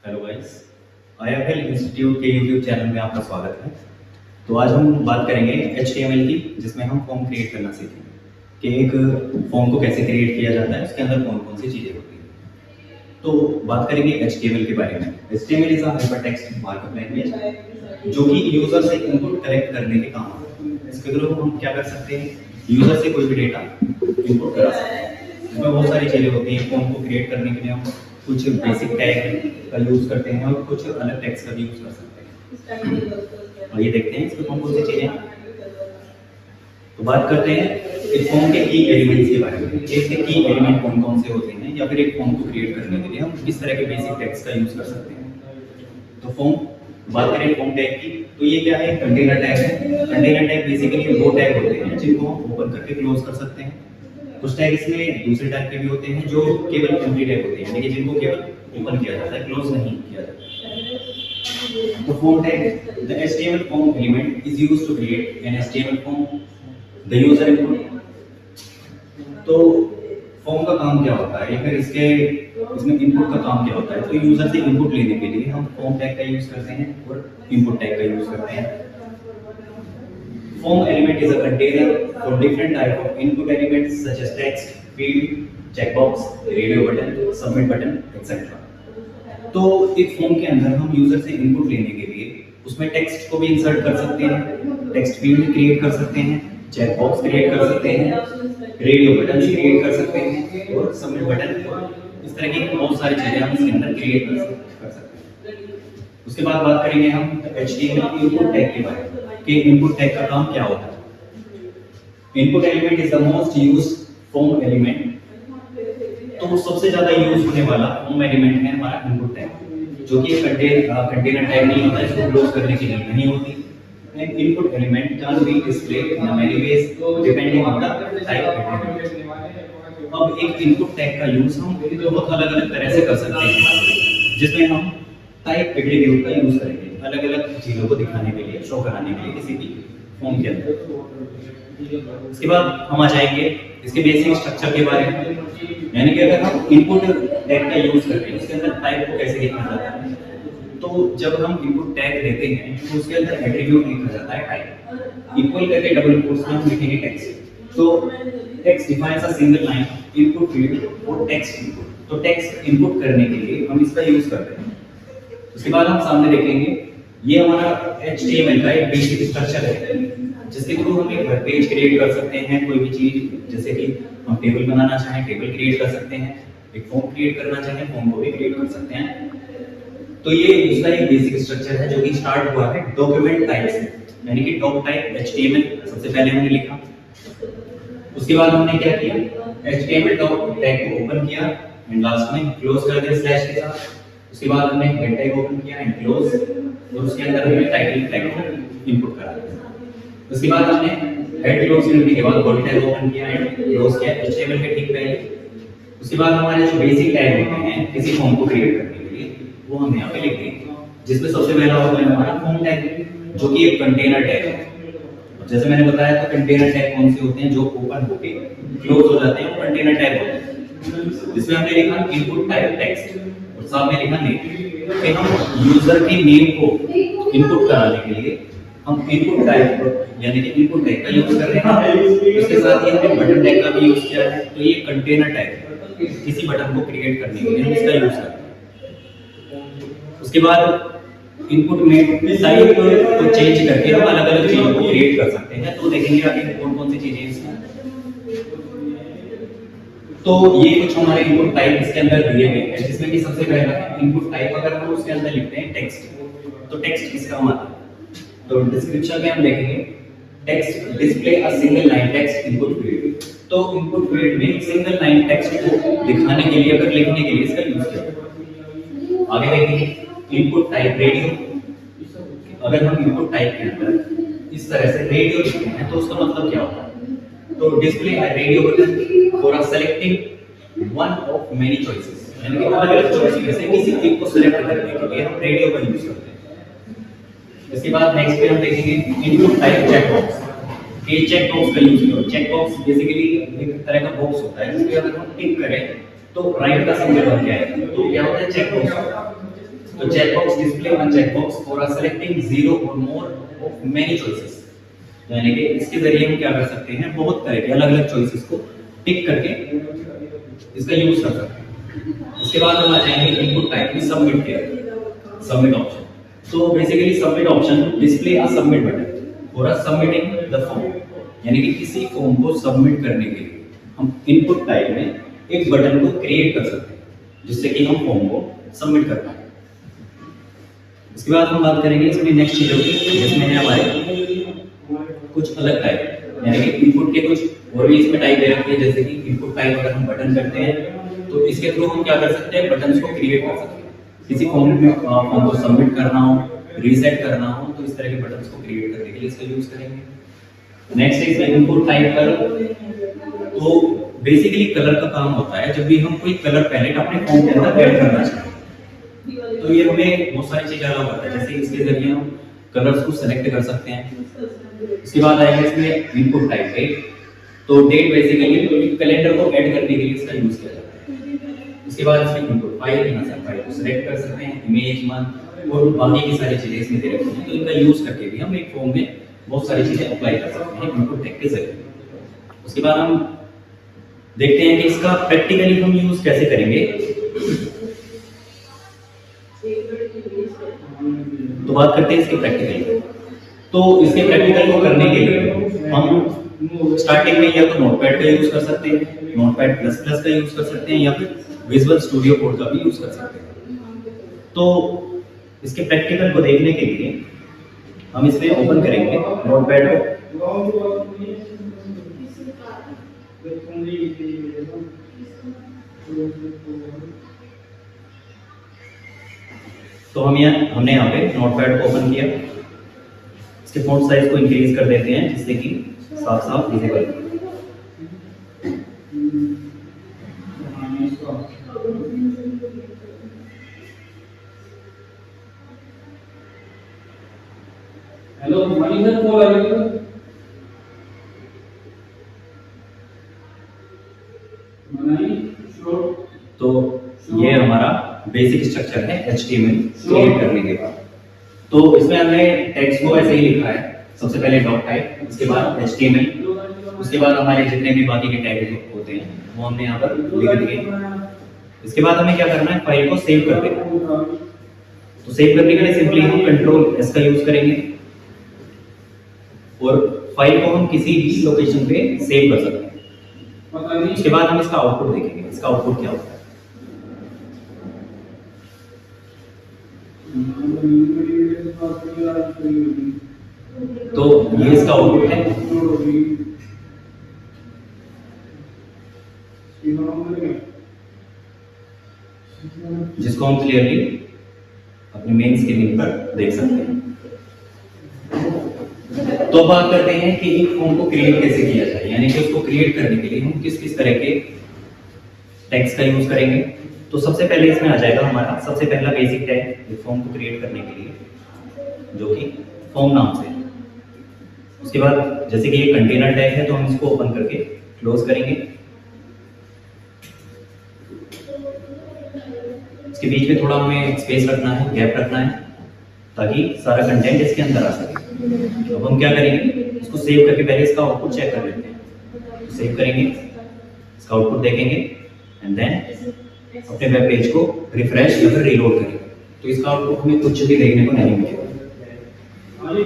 Hello guys, IFL institute के YouTube channel में आपका स्वागत है। तो आज हम बात करेंगे HTML की, जिसमें हम फॉर्म क्रिएट करना सीखेंगे कि एक फॉर्म को कैसे क्रिएट किया जाता है, उसके अंदर कौन कौन सी चीज़ें होती हैं। तो बात करेंगे HTML के बारे में। HTML is a hypertext markup language जो कि यूजर से इनपुट कलेक्ट करने के काम आता है। इसके थ्रू हम क्या कर सकते हैं, यूजर से कोई भी डेटा इनपुट करा सकते हैं। इसमें बहुत सारी चीज़ें होती हैं। फॉर्म को क्रिएट करने के लिए हम कुछ बेसिक टैग का यूज करते हैं और कुछ अलग टैग्स का भी यूज कर सकते हैं। और ये देखते हैं इसमें कौन कौन सी चीजें हैं। तो बात करते हैं इस फॉर्म के की एलिमेंट्स के बारे में। इसके की एलिमेंट कौन कौन से होते हैं, या फिर एक फॉर्म को क्रिएट करने के लिए हम किस तरह के बेसिक टैग्स का यूज कर सकते हैं। तो फॉर्म बात करें फॉर्म टैग की, तो ये क्या है, कंटेनर टैग है। कंटेनर टैग बेसिकली वो टैग होते हैं जिनको हम ओपन करके क्लोज कर सकते हैं। कुछ टैग इसमें दूसरे टाइप के भी होते हैं जो केवल एम्प्टी टैग होते हैं, यानी कि जिनको केवल ओपन किया जाता है, क्लोज नहीं किया जाता। तो form tag, the HTML form element is used to create an HTML form. The user input. तो फॉर्म का काम क्या होता है, या फिर इसमें इनपुट का काम क्या होता है। तो यूजर से इनपुट लेने के लिए हम फॉर्म टैग का यूज करते हैं और इनपुट टैग का यूज करते हैं। Form element is a container for different type of input elements such as text, field, checkbox, radio button, submit button, etc. तो एक फॉर्म के अंदर हम यूजर से इनपुट लेने के लिए उसमें टेक्स्ट को भी इंसर्ट कर सकते हैं, टेक्स्ट फील्ड क्रिएट कर सकते हैं, चेकबॉक्स क्रिएट कर सकते हैं, रेडियो बटन क्रिएट कर सकते हैं और सबमिट बटन। इस तरह की बहुत सारी चीजें हम इसके अंदर क्रिएट कर सकते हैं। उसके बाद बात करेंगे हम HTML इनपुट टैग के बारे में कि इनपुट टैग का काम क्या होता है। Input element is the most used form element. तो सबसे ज्यादा यूज होने वाला फॉर्म एलिमेंट है हमारा इनपुट टैग, जो कि कंटेनर टैग नहीं होता, इसको क्लोज करने के लिए नहीं होती। And input element can be displayed in many ways depending on the type element. अब एक इनपुट टैग का यूज हम बहुत अलग-अलग तरह से कर सकते हैं, जिसमें हम टाइप एट्रीब्यूट का यूज करेंगे अलग अलग चीजों को दिखाने के लिए, शो कराने के लिए किसी भी फॉर्म के अंदर। उसके बाद हम आ जाएंगे इसके बेसिक स्ट्रक्चर के बारे में, यानी कि अगर हम इनपुट टैग का यूज करते हैं उसके अंदर टाइप को कैसे लिखा जाता है। तो जब हम इनपुट टैग देते हैं तो उसके अंदर एट्रीब्यूट लिखा जाता है टाइप, इक्वल करके डबल कोट्स में हम लिखेंगे टेक्स्ट। तो text defines a single line input field और टेक्स्ट इनपुट। तो टेक्स्ट इनपुट करने के लिए हम इसका यूज करते हैं। उसके बाद हम सामने देखेंगे ये हमारा HTML का एक बेसिक स्ट्रक्चर है, जिसके थ्रू हम एक वेब पेज क्रिएट कर सकते हैं। कोई भी चीज, जैसे कि हम टेबल बनाना चाहें टेबल क्रिएट कर सकते हैं, एक फॉर्म क्रिएट करना चाहें फॉर्म को भी क्रिएट कर सकते हैं। तो ये इसका एक बेसिक स्ट्रक्चर है जो कि स्टार्ट हुआ है डॉक्यूमेंट टाइप से, यानी कि डॉक टाइप HTML सबसे पहले हमने लिखा। उसके बाद हमने क्या किया, HTML डॉक टैग को ओपन किया एंड लास्ट में क्लोज कर दिया स्लैश के साथ। उसके बाद हमने हेड टैग ओपन किया एंड क्लोज, और उसके अंदर हमने टाइटल टैग को इनपुट करा दिया। उसके बाद हमने हेड क्लोज करने के बाद बॉडी टैग ओपन किया एंड क्लोज किया HTML के ठीक पहले। उसके बाद हमारे जो बेसिक टैग होते हैं किसी फॉर्म को क्रिएट करने के लिए, वो हम यहाँ पे लिख देंगे, जिसमें सबसे पहला होता है हमारा फॉर्म टैग, जो कि एक कंटेनर टैग है। जैसे मैंने बताया तो कंटेनर टैग कौन से होते हैं, जो ओपन होके क्लोज हो जाते हैं, वो कंटेनर टैग होते हैं। इसमें हमने लिखा इनपुट टाइप टेक्स्ट और साथ में लिखा नेम, कि हम यूजर के नेम को इनपुट कराने के लिए हम इनपुट टाइप यानी कि इनपुट टैग का यूज कर रहे हैं। इसके साथ ही हमने बटन टैग का भी यूज किया है। तो ये कंटेनर टैग किसी बटन को क्रिएट करने के लिए हम इसका यूज करते हैं। उसके बाद इनपुट में टाइप को चेंज करके हम अलग अलग चीजों को क्रिएट कर सकते हैं। तो देखेंगे आगे कौन कौन सी चीजें इसमें। तो ये कुछ हमारे इनपुट टाइप इसके अंदर दिए गए हैं, जिसमें कि सबसे पहला इनपुट टाइप अगर हम उसके अंदर लिखते हैं टेक्स्ट, तो टेक्स्ट किसका आता है। तो डिस्क्रिप्शन में हम देखेंगे text display a single line text input field. तो इनपुट फील्ड में सिंगल लाइन टेक्स्ट को दिखाने के लिए, अगर लिखने के लिए इसका यूज किया। आगे देखेंगे इनपुट टाइप रेडियो। अगर हम इनपुट टाइप के अंदर इस तरह से रेडियो लिखते हैं तो उसका मतलब क्या होता है। तो display a radio button for a selecting one of many choices, यानी कि अलग अलग चॉइस में से किसी एक को सिलेक्ट करने के लिए हम रेडियो का यूज करते हैं। इसके बाद नेक्स्ट पे हम देखेंगे इनपुट टाइप चेकबॉक्स। ये चेकबॉक्स का यूज करो। चेकबॉक्स बेसिकली एक तरह का बॉक्स होता है जिसके अगर हम टिक करें तो राइट का सिंबल बन जाएगा, तो क्या होता है चेकबॉक्स। तो checkbox display one checkbox for selecting zero or more of many choices. यानी कि इसके जरिए हम क्या कर सकते हैं, बहुत तरह के अलग अलग चॉइसेस को टिक करके इसका यूज कर सकते हैं। उसके बाद हम आ जाएंगे इनपुट टाइप में सबमिट के सबमिट ऑप्शन। तो basically submit option display a submit button for submitting the form, यानी कि किसी फॉर्म को सबमिट करने के लिए हम इनपुट टाइप में एक बटन को क्रिएट कर सकते हैं जिससे कि हम फॉर्म को सबमिट कर पाए। इसके बाद हम बात करेंगे इसमें नेक्स्ट चीजों की, जिसमें है हमारे कुछ अलग टाइप, यानी कि इनपुट के कुछ और भी इसमें टाइप दे रखे हैं। जैसे कि इनपुट टाइप अगर हम बटन करते हैं तो इसके थ्रू हम क्या कर सकते हैं, बटन्स को क्रिएट कर सकते हैं। किसी फॉर्म में फॉर्म को सबमिट करना हो, रीसेट करना हो, तो इस तरह के बटन्स को क्रिएट करने के लिए इसका यूज करेंगे। नेक्स्ट है इनपुट टाइप कलर। तो बेसिकली कलर का काम होता है जब भी हम कोई कलर पैलेट अपने फॉर्म के अंदर ऐड करना चाहते हैं, तो ये हमें बहुत सारी चीजें अलाउ करता है। जैसे इसके जरिए हम कलर्स को सेलेक्ट कर सकते हैं। इसके बाद आएगा इसमें इनपुट टाइप डेट। तो डेट बेसिकली कैलेंडर को ऐड करने के लिए इसका यूज किया जाता है। इसके बाद इसमें इनपुट फाइल, यहाँ से फाइल को सेलेक्ट कर सकते हैं, इमेज, मंथ और बाकी की सारी चीजें इसमें दे रखी हैं। तो इनका यूज करके भी हम एक फॉर्म में बहुत सारी चीजें अप्लाई कर सकते हैं इनपुट टैग के जरिए। उसके बाद हम देखते हैं कि इसका प्रैक्टिकली हम यूज कैसे करेंगे। तो बात करते हैं इसके प्रैक्टिकल। तो इसके प्रैक्टिकल को करने के लिए हम स्टार्टिंग में या तो नोटपैड का यूज कर सकते हैं, नोटपैड प्लस प्लस का यूज कर सकते हैं, या फिर विजुअल स्टूडियो कोड का भी यूज कर सकते हैं। तो इसके प्रैक्टिकल को देखने के लिए हम इसमें ओपन करेंगे नोटपैड को। तो हमने यहाँ पे नोटपैड को ओपन किया। इसके फॉन्ट साइज को इंक्रीज कर देते हैं जिससे कि साफ साफ visible. Hello Mani sir, call आ रही है। तो ये हमारा बेसिक स्ट्रक्चर है HTML क्रिएट करने के बाद। तो इसमें हमने टेक्स्ट को ऐसे ही लिखा है, सबसे पहले डॉट टाइप, उसके बाद HTML, उसके बाद हमारे जितने भी बाकी के टैग होते हैं वो हमने यहाँ पर लिख दिए। इसके बाद हमें क्या करना है, फाइल को सेव कर देना। तो सेव करने के लिए सिंपली हम Ctrl+S का यूज करेंगे और फाइल को हम किसी भी लोकेशन पे सेव कर सकते हैं। उसके बाद हम इसका आउटपुट देखेंगे, इसका आउटपुट क्या होता है। तो ये इसका आउटपुट है। जिसको हम क्लियरली अपने मेन स्क्रीन पर देख सकते हैं। तो बात करते हैं कि एक फॉर्म को क्रिएट कैसे किया जाए, यानी कि उसको क्रिएट करने के लिए हम किस किस तरह के टैग्स का यूज करेंगे। तो सबसे पहले इसमें आ जाएगा हमारा सबसे पहला बेसिक टैग एक फॉर्म को क्रिएट करने के लिए, जो कि फॉर्म नाम से। उसके बाद जैसे कि ये कंटेनर टैग है तो हम इसको ओपन करके क्लोज करेंगे। इसके बीच में थोड़ा हमें स्पेस रखना है, गैप रखना है, ताकि सारा कंटेंट इसके अंदर आ सके। अब हम क्या करेंगे, इसको सेव करके पहले इसका आउटपुट चेक कर लेते हैं। तो सेव करेंगे, इसका आउटपुट देखेंगे एंड देन अपने वेब पेज को रिफ्रेश या फिर रीलोड करेंगे। तो इसका आउटपुट हमें कुछ भी देखने को नहीं मिलेगा।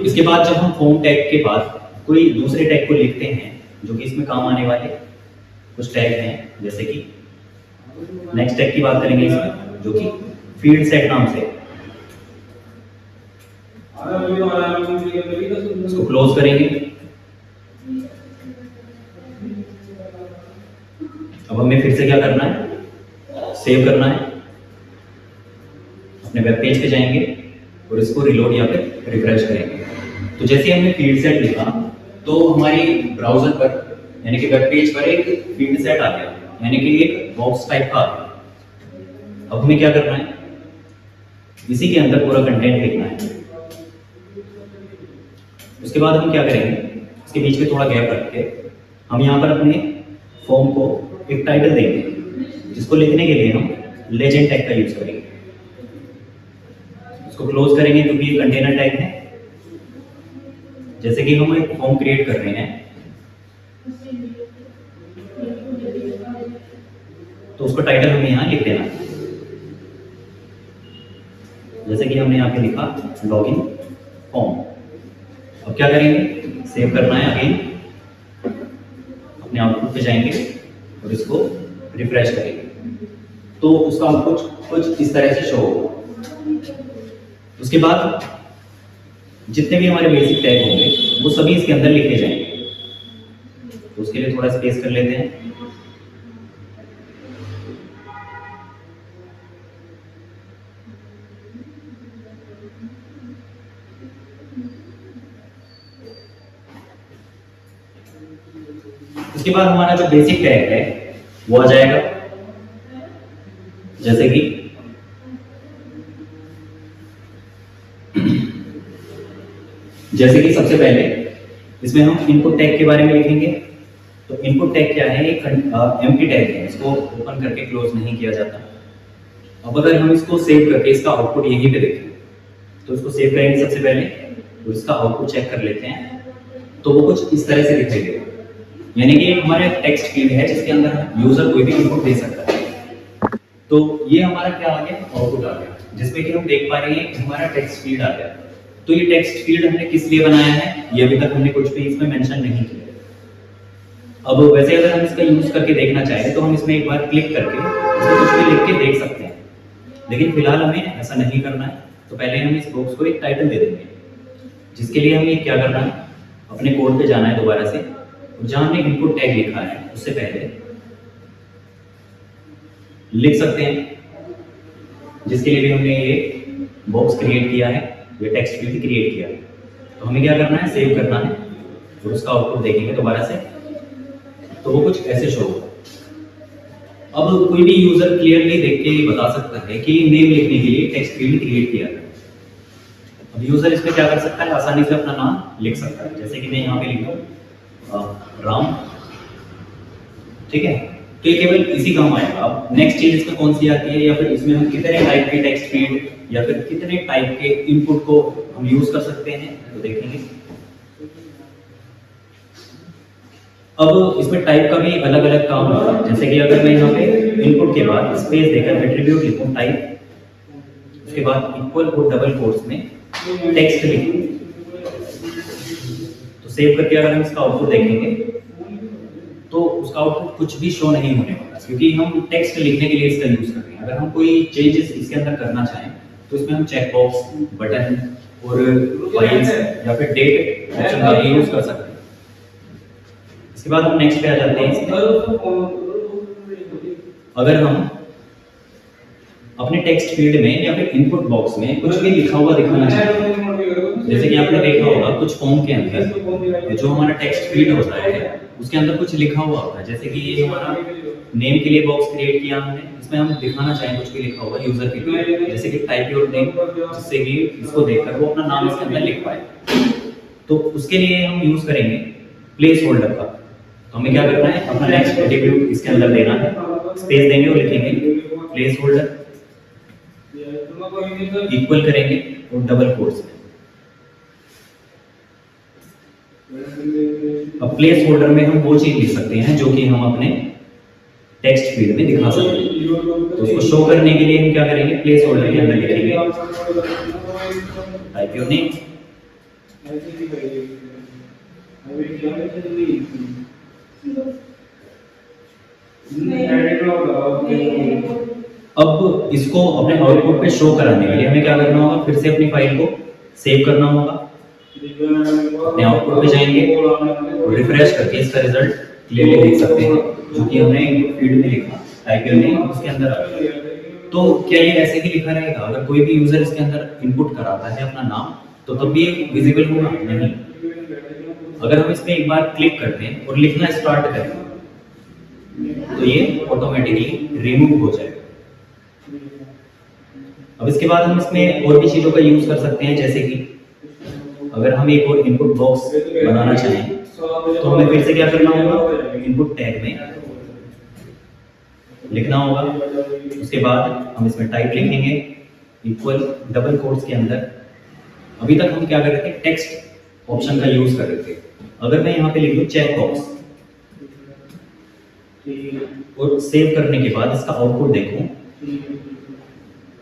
इसके बाद जब हम फॉर्म टैग के बाद कोई दूसरे टैग को लिखते हैं जो कि इसमें काम आने वाले कुछ टैग हैं, जैसे कि नेक्स्ट टैग की बात करेंगे इसमें, जो कि फील्ड सेट नाम से। इसको क्लोज करेंगे। अब हमें फिर से क्या करना है, सेव करना है। अपने वेब पेज पे जाएंगे और इसको रिलोड या फिर रिफ्रेश करेंगे। तो जैसे हमने फील्ड सेट लिखा तो हमारी ब्राउजर पर यानी कि वेब पेज पर एक फील्ड सेट आ गया, यानी कि एक बॉक्स टाइप का आ गया। अब हमें क्या करना है, इसी के अंदर पूरा कंटेंट लिखना है। उसके बाद हम क्या करेंगे, इसके बीच में थोड़ा गैप रख के हम यहाँ पर अपने फॉर्म को एक टाइटल देंगे, जिसको लिखने के लिए हम लेजेंड टैग का यूज करेंगे। इसको क्लोज करेंगे क्योंकि ये कंटेनर टाइप है। जैसे कि हम एक फॉर्म क्रिएट कर रहे हैं, तो उसको टाइटल हमें यहाँ लिख देना। जैसे कि हमने यहाँ पे लिखा लॉगिन फॉर्म। अब क्या करेंगे, सेव करना है अगेन, अपने आउटपुट पे जाएंगे और इसको रिफ्रेश करेंगे तो उसका आउटपुट कुछ इस तरह से शो होगा। उसके बाद जितने भी हमारे बेसिक टैग होंगे वो सभी इसके अंदर लिखे जाएंगे। तो उसके लिए थोड़ा स्पेस कर लेते हैं। उसके बाद हमारा जो बेसिक टैग है वो आ जाएगा। जैसे कि सबसे पहले इसमें हम इनपुट टैग के बारे में लिखेंगे। तो इनपुट टैग क्या है, एक एम्प्टी टैग है, इसको ओपन करके क्लोज नहीं किया जाता। अब अगर हम इसको सेव करके इसका आउटपुट यहीं पे देखें तो इसको सेव करेंगे सबसे पहले, तो इसका आउटपुट चेक कर लेते हैं। तो वो कुछ इस तरह से दिखाई देगा, यानी कि एक हमारा टेक्स्ट फील्ड है जिसके अंदर यूजर कोई भी इनपुट दे सकता है। तो ये हमारा क्या आ गया, आउटपुट आ गया, जिसमें कि हम देख पा रहे हैं कि हमारा टेक्स्ट फील्ड आ गया। तो ये टेक्स्ट फील्ड हमने किस लिए बनाया है, ये अभी तक हमने कुछ भी इसमें मेंशन नहीं किया। अब वैसे अगर हम इसका यूज करके देखना चाहें तो हम इसमें एक बार क्लिक करके इसमें कुछ भी लिख के देख सकते हैं, लेकिन फिलहाल हमें ऐसा नहीं करना है। तो पहले हम इस बॉक्स को एक टाइटल दे देंगे, जिसके लिए हमें क्या करना है, अपने कोड पे जाना है दोबारा से, जहां हमने इनपुट टैग लिखा है उससे पहले लिख सकते हैं, जिसके लिए भी हमने ये बॉक्स क्रिएट किया है, ये टेक्स्ट फील्ड क्रिएट किया है। तो हमें क्या करना है, सेव करना है और उसका आउटपुट देखेंगे दोबारा से, तो वो कुछ ऐसे शो होगा। अब कोई भी यूजर क्लियरली देख के बता सकता है कि नेम लिखने के लिए टेक्स्ट फील्ड क्रिएट किया है। अब यूजर इसमें क्या कर सकता है, आसानी से अपना नाम लिख सकता है। जैसे कि मैं यहाँ पे लिख दूं राम, ठीक है, तो ये केवल इसी काम आएगा। अब नेक्स्ट चीज इसमें कौन सी आती है, या फिर इसमें हम कितने टाइप के टेक्स्ट फील्ड या फिर कितने टाइप के इनपुट को हम यूज कर सकते हैं, तो देखेंगे। अब इसमें टाइप का भी अलग अलग काम होगा। जैसे कि अगर मैं यहाँ पे इनपुट के बाद स्पेस देकर एट्रीब्यूट लिखूं टाइप, उसके बाद इक्वल और डबल कोट्स में टेक्स्ट लिखूं, तो सेव करके अगर हम इसका आउटपुट देखेंगे तो उसका आउटपुट कुछ भी शो नहीं होने वाला, क्योंकि हम टेक्स्ट लिखने के लिए इसका यूज कर रहे हैं। अगर हम कोई चेंजेस इसके अंदर करना चाहें तो इसमें हम चेक बॉक्स, बटन और फाइल्स या फिर डेट ऑप्शन का भी यूज कर सकते हैं। इसके बाद हम नेक्स्ट पे आ जाते हैं। अगर हम अपने टेक्स्ट फील्ड में या फिर इनपुट बॉक्स में कुछ भी लिखा हुआ दिखाना चाहते हैं, जैसे कि आपने देखा होगा कुछ फॉर्म के अंदर जो हमारा टेक्स्ट फील्ड होता है उसके अंदर कुछ लिखा हुआ होता है। जैसे कि ये हमारा नेम के लिए बॉक्स क्रिएट किया हमने, इसमें हम दिखाना चाहें कुछ भी लिखा हुआ यूजर के लिए, जैसे कि टाइप योर नेम, जिससे कि इसको देखकर वो अपना नाम इसके अंदर लिख पाए। तो उसके लिए हम यूज करेंगे प्लेस होल्डर का। तो हमें क्या करना है, अपना नेक्स्ट एट्रीब्यूट इसके अंदर देना है, स्पेस देंगे और लिखेंगे प्लेस होल्डर, इक्वल करेंगे और डबल कोट्स में। अब प्लेस होल्डर में हम वो चीज लिख सकते हैं जो कि हम अपने टेक्स्ट फील्ड में दिखा सकते हैं। तो उसको शो करने के लिए हम क्या करेंगे, प्लेस होल्डर के अंदर लिखेंगे टाइप योर नेम, अब इसको अपने आउटपुट पे शो कराने के लिए हमें क्या करना होगा, फिर से अपनी फाइल को सेव करना होगा, अपने आउटपुट पे जाएंगे और रिफ्रेश करके इसका रिजल्ट क्लियरली देख सकते हैं, जो कि हमने इनपुट फील्ड में लिखा टाइप योर नेम, उसके अंदर आ गया। तो क्या ये ऐसे ही लिखा रहेगा, अगर कोई भी यूजर इसके अंदर इनपुट कराता है अपना नाम तो तब भी विजिबल होगा? नहीं। अगर हम इस पे एक बार क्लिक करते हैं और लिखना स्टार्ट करें तो ये ऑटोमेटिकली रिमूव हो जाएगा। अब इसके बाद हम इसमें और भी चीजों का यूज कर सकते हैं, जैसे कि अगर हम एक और इनपुट बॉक्स बनाना चाहें तो हमें फिर से क्या करना होगा, इनपुट टैग में लिखना होगा। उसके बाद हम इसमें टाइप लिखेंगे इक्वल डबल कोट्स के अंदर अभी तक हम क्या कर रहे थे, टेक्स्ट ऑप्शन का यूज कर रहे थे। अगर मैं यहाँ पे लिख दूँ चेक बॉक्स और सेव करने के बाद इसका आउटपुट देखूं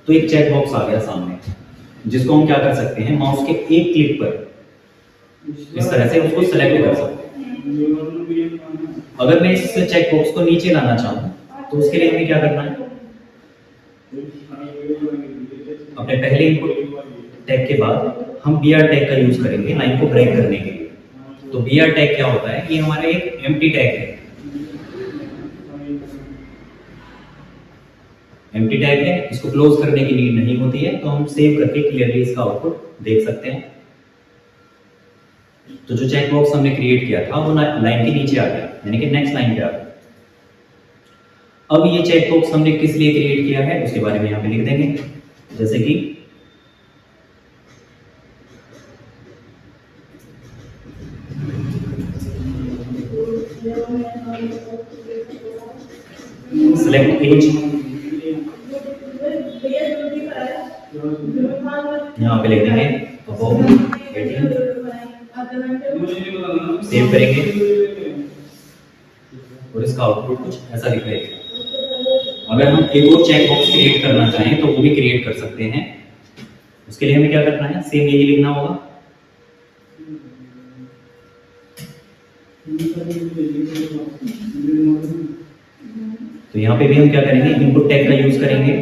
तो एक चेक बॉक्स आ गया सामने, जिसको हम क्या कर सकते हैं, माउस के एक क्लिक पर इस तरह से उसको सेलेक्ट कर सकते हैं। अगर मैं इस चेक बॉक्स को नीचे लाना चाहूँ तो उसके लिए हमें क्या करना है, अपने पहले इनपुट टैग के बाद हम BR टैग का यूज करेंगे लाइन को ब्रेक करने के लिए। तो BR टैग क्या होता है, ये हमारा एक एम्प्टी टैग है, एम्प्टी टैग है, इसको क्लोज करने की नीड नहीं होती है, तो हम सेव करके क्लियरली इसका आउटपुट देख सकते हैं। तो जो चेक बॉक्स हमने क्रिएट किया था वो लाइन के नीचे आ गया, यानी कि नेक्स्ट लाइन पे आ गया। अब ये चेक बॉक्स हमने किस लिए क्रिएट किया है उसके बारे में यहाँ पे लिख देंगे, जैसे कि सेलेक्ट एज, यहाँ पे लिख देंगे अबव 18, सेव करेंगे और इसका आउटपुट कुछ ऐसा दिखाएगा। अगर हम एक और चेक बॉक्स क्रिएट करना चाहें तो वो भी क्रिएट कर सकते हैं। उसके लिए हमें क्या करना है, सेम यही लिखना होगा। तो यहाँ पे भी हम क्या करेंगे, इनपुट टैग का यूज करेंगे,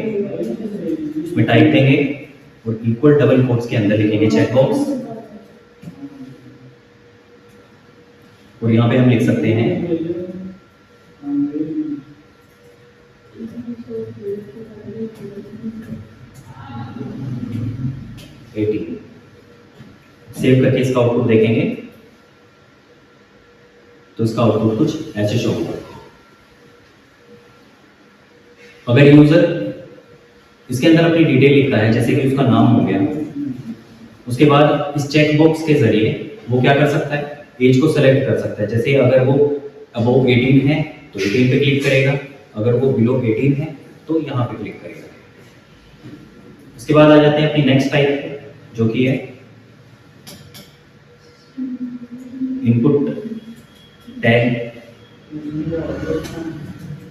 उसमें टाइप देंगे और इक्वल डबल कोट्स के अंदर लिखेंगे चेक बॉक्स, और यहाँ पे हम लिख सकते हैं 80। सेव करके इसका आउटपुट देखेंगे तो इसका आउटपुट कुछ ऐसे शो होगा। अगर यूजर इसके अंदर अपनी डिटेल लिखता है, जैसे कि उसका नाम हो गया, उसके बाद इस चेक बॉक्स के जरिए वो क्या कर सकता है, एज को सेलेक्ट कर सकता है। जैसे अगर वो अबव 18 है तो 18 पे क्लिक करेगा, अगर वो बिलो 18 है तो यहाँ पे क्लिक करेगा। उसके बाद आ जाते हैं अपनी नेक्स्ट टाइप, जो कि है इनपुट टैग।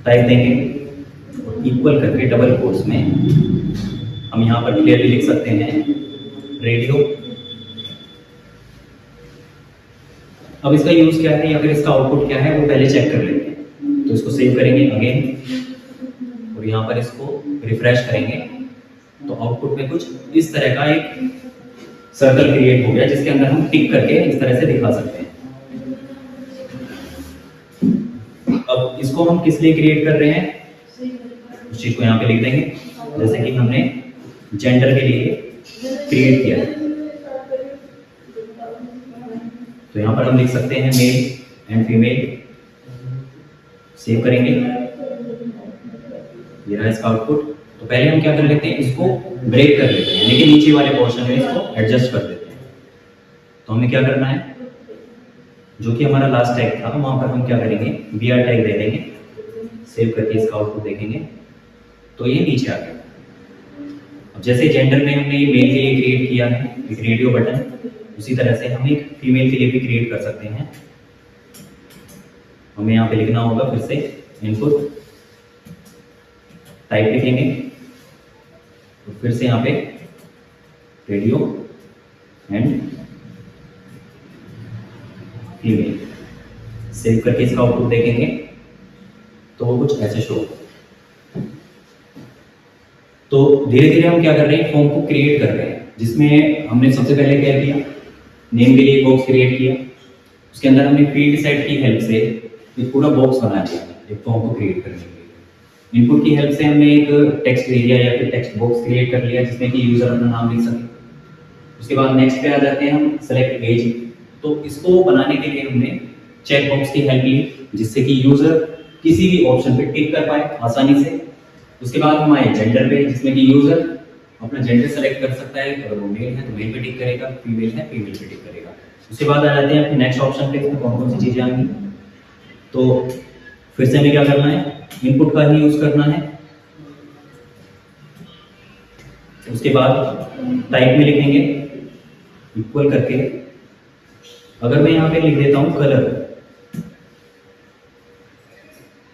टाइप देंगे इक्वल करके डबल कोट्स में हम यहाँ पर क्लियरली लिख सकते हैं रेडियो। अब इसका यूज क्या है या फिर इसका आउटपुट क्या है वो पहले चेक कर लेते हैं। तो इसको सेव करेंगे अगेन और यहाँ पर इसको रिफ्रेश करेंगे तो आउटपुट में कुछ इस तरह का एक सर्कल क्रिएट हो गया, जिसके अंदर हम टिक करके इस तरह से दिखा सकते हैं। अब इसको हम किस लिए क्रिएट कर रहे हैं उस चीज को यहाँ पे लिख देंगे, जैसे कि हमने जेंडर के लिए क्रिएट किया है। तो यहाँ पर हम लिख सकते हैं मेल एंड फीमेल। सेव करेंगे, ये रहा इसका आउटपुट। तो पहले हम क्या कर लेते हैं, इसको ब्रेक कर लेते हैं, यानी कि नीचे वाले पोर्शन में इसको एडजस्ट कर देते हैं। तो हमें क्या करना है, जो कि हमारा लास्ट टैग था वहां पर हम क्या करेंगे, BR टैग दे देंगे। सेव करके इसका आउटपुट देखेंगे तो ये नीचे आ गया। अब जैसे जेंडर में हमने ये मेल के लिए क्रिएट किया है एक रेडियो बटन, उसी तरह से हम एक फीमेल के लिए भी क्रिएट कर सकते हैं। हमें यहाँ पे लिखना होगा फिर से इनपुट टाइप लिखेंगे तो फिर से यहाँ पे रेडियो एंड फीमेल। सेव करके इसका आउटपुट देखेंगे तो वो कुछ ऐसे शो होगा। तो धीरे धीरे हम क्या कर रहे हैं, फॉर्म को क्रिएट कर रहे हैं, जिसमें हमने सबसे पहले क्या किया, नेम के लिए बॉक्स क्रिएट किया। उसके अंदर हमने फील्ड सेट की हेल्प से एक पूरा बॉक्स बना दिया एक फॉर्म को क्रिएट करने के लिए। इनपुट की हेल्प से हमने एक टेक्स्ट एरिया या फिर टेक्स्ट बॉक्स क्रिएट कर लिया, जिसमें कि यूजर अपना नाम लिख सके। उसके बाद नेक्स्ट पे आ जाते हैं हम सेलेक्ट एज। तो इसको बनाने के लिए हमने चेक बॉक्स की हेल्प ली, जिससे कि यूजर किसी भी ऑप्शन पे टिक कर पाए आसानी से। उसके बाद हम आए जेंडर पे, जिसमें कि यूजर अपना जेंडर सेलेक्ट कर सकता है, अगर वो मेल है तो मेल पे टिक करेगा, फीमेल है फीमेल पे टिक करेगा। उसके बाद आ जाते हैं अपने नेक्स्ट ऑप्शन पे, इसमें कौन कौन सी चीजें आएंगी। तो फिर से हमें क्या करना है, इनपुट का ही यूज करना है। उसके बाद टाइप में लिखेंगे इक्वल करके, अगर मैं यहाँ पे लिख देता हूँ कलर,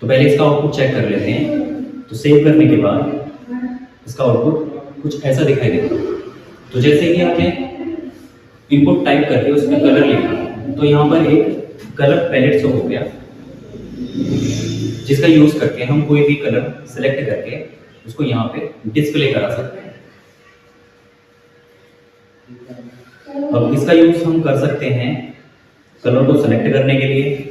तो पहले इसका आउटपुट चेक कर लेते हैं। तो सेव करने के बाद इसका आउटपुट कुछ ऐसा दिखाई देगा। तो जैसे कि आपने इनपुट टाइप करके उसमें कलर लिखा, तो यहाँ पर एक कलर पैलेट शो हो गया, जिसका यूज करके हम कोई भी कलर सेलेक्ट करके उसको यहाँ पे डिस्प्ले करा सकते हैं। अब इसका यूज हम कर सकते हैं कलर को सेलेक्ट करने के लिए।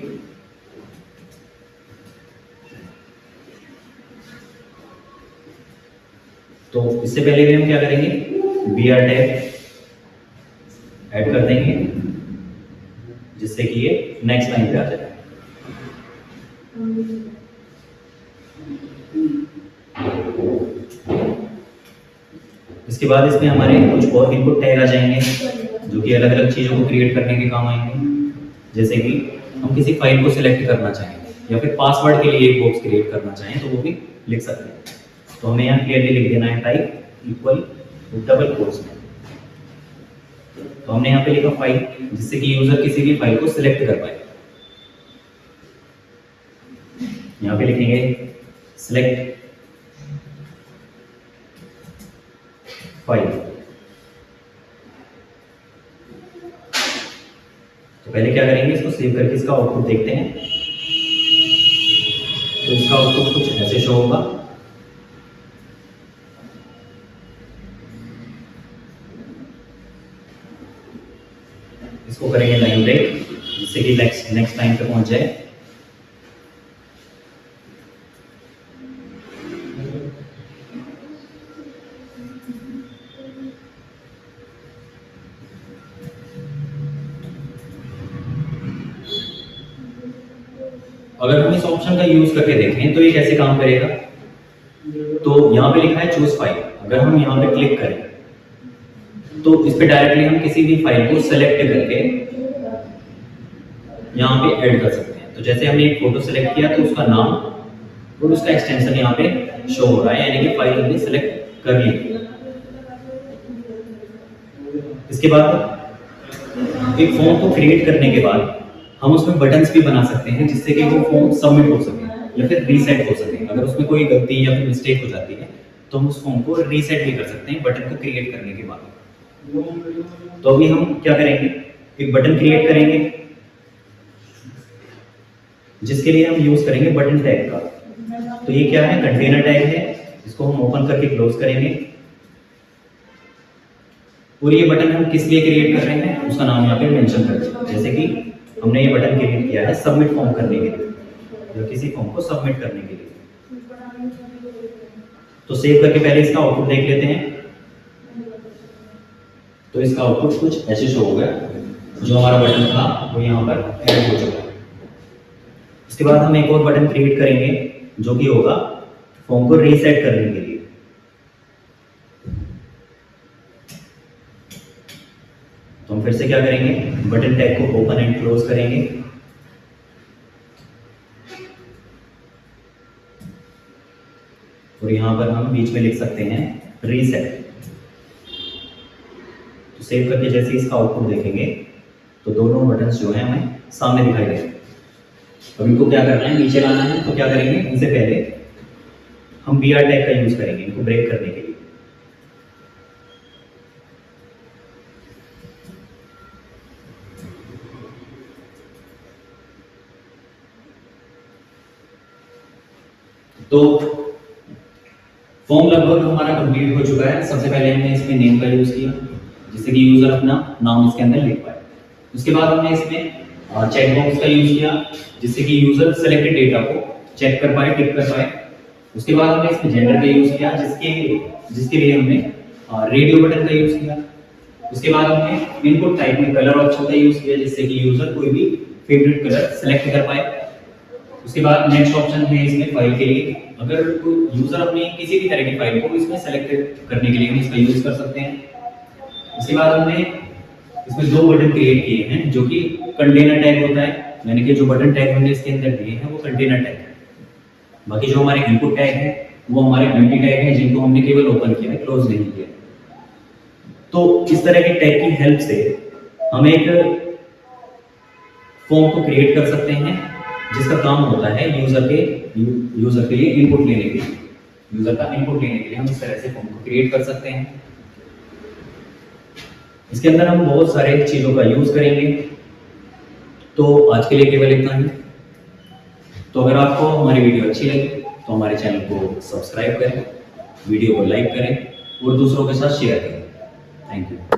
तो इससे पहले भी हम क्या करेंगे, BR टैग ऐड कर देंगे, जिससे कि ये नेक्स्ट लाइन पे आ जाए। इसके बाद इसमें हमारे कुछ और इनपुट टैग आ जाएंगे, जो कि अलग अलग चीज़ों को क्रिएट करने के काम आएंगे। जैसे कि हम किसी फाइल को सिलेक्ट करना चाहें या फिर पासवर्ड के लिए एक बॉक्स क्रिएट करना चाहें, तो वो भी लिख सकते हैं। तो हमें यहाँ क्लियरली लिख देना है टाइप इक्वल डबल कोट्स में। तो हमने यहाँ पे लिखा फाइल, जिससे कि यूजर किसी भी फाइल को सिलेक्ट कर पाए। यहाँ पे लिखेंगे सिलेक्ट फाइल। तो पहले क्या करेंगे, इसको सेव करके इसका आउटपुट देखते हैं। तो इसका आउटपुट कुछ ऐसे शो होगा। इसको करेंगे लाइन ब्रेक, जिससे कि नेक्स्ट लाइन पे पहुंच जाए। अगर हम इस ऑप्शन का यूज करके देखें तो ये कैसे काम करेगा, तो यहाँ पे लिखा है चूज फाइल। अगर हम यहाँ पे क्लिक करें तो इस पे डायरेक्टली हम किसी भी फाइल को सेलेक्ट करके यहाँ पे ऐड कर सकते हैं। तो जैसे हमने एक फोटो सेलेक्ट किया, तो उसका नाम और उसका एक्सटेंशन यहाँ पे शो हो रहा है, यानी कि फाइल हमने सेलेक्ट कर ली। इसके बाद एक फॉर्म को क्रिएट करने के बाद हम उसमें बटन्स भी बना सकते हैं, जिससे कि वो फॉर्म सबमिट हो सके या फिर रीसेट हो सके। अगर उसमें कोई गलती या फिर मिस्टेक हो जाती है तो हम उस फॉर्म को रीसेट भी कर सकते हैं बटन को क्रिएट करने के बाद। तो अभी हम क्या करेंगे, एक बटन क्रिएट करेंगे, जिसके लिए हम यूज करेंगे बटन टैग का। तो ये क्या है, कंटेनर टैग है। इसको हम ओपन करके क्लोज करेंगे। और ये बटन हम किस लिए क्रिएट कर रहे हैं, उसका नाम यहाँ पे मेंशन कर देंगे। जैसे कि हमने ये बटन क्रिएट किया है सबमिट फॉर्म करने के लिए, या किसी फॉर्म को सबमिट करने के लिए। तो सेव करके पहले इसका आउटपुट देख लेते हैं। तो इसका आउटपुट कुछ ऐसे शो हो गया, जो हमारा बटन था वो यहाँ पर ऐड हो चुका है। इसके बाद हम एक और बटन क्रिएट करेंगे, जो कि होगा फॉर्म को रीसेट करने के लिए। तो हम फिर से क्या करेंगे, बटन टैग को ओपन एंड क्लोज करेंगे। और यहां पर हम बीच में लिख सकते हैं रीसेट। तो सेव करके जैसे इसका आउटपुट देखेंगे तो दोनों बटन्स जो हैं हमें सामने दिखाई देंगे। अब इनको क्या करना है, नीचे लाना है। तो क्या करेंगे, इनसे पहले हम BR टैग का यूज करेंगे इनको ब्रेक करने के लिए। तो फॉर्म लगभग हमारा कंप्लीट हो चुका है। सबसे पहले हमने इसमें नेम का यूज किया, जिससे कि यूजर अपना नाम इसके अंदर लिख पाए। उसके बाद हमने इसमें चेक बॉक्स का यूज किया, जिससे कि यूजर सेलेक्टेड डेटा को चेक कर पाए, टिक कर पाए। उसके बाद हमने इसमें जेंडर का यूज किया, जिसके लिए हमने रेडियो बटन का यूज किया। उसके बाद हमने इनपुट टाइप में कलर ऑप्शन का यूज किया, जिससे कि यूजर कोई भी फेवरेट कलर सेलेक्ट कर पाए। उसके बाद नेक्स्ट ऑप्शन है इसमें फाइल के लिए, अगर कोई यूजर अपनी किसी भी तरह की फाइल को इसमें सेलेक्ट करने के लिए हम इसका यूज कर सकते हैं। उसके बाद हमने इसमें दो बटन क्रिएट किए हैं, जो कि कंटेनर टैग होता है, यानी कि जो बटन टैग हमने इसके अंदर दिए हैं वो कंटेनर टैग है। बाकी जो हमारे इनपुट टैग है वो हमारे एम्प्टी टैग है, जिनको हमने केवल ओपन किया है, क्लोज नहीं किया। तो इस तरह के टैग की हेल्प से हम एक फॉर्म को क्रिएट कर सकते हैं जिसका काम होता है यूजर के लिए इनपुट लेने के लिए, यूजर का इनपुट लेने के लिए हम इस तरह से फॉर्म को क्रिएट कर सकते हैं। इसके अंदर हम बहुत सारे चीजों का यूज करेंगे। तो आज के लिए केवल इतना ही। तो अगर आपको हमारी वीडियो अच्छी लगी तो हमारे चैनल को सब्सक्राइब करें, वीडियो को लाइक करें और दूसरों के साथ शेयर करें। Thank you.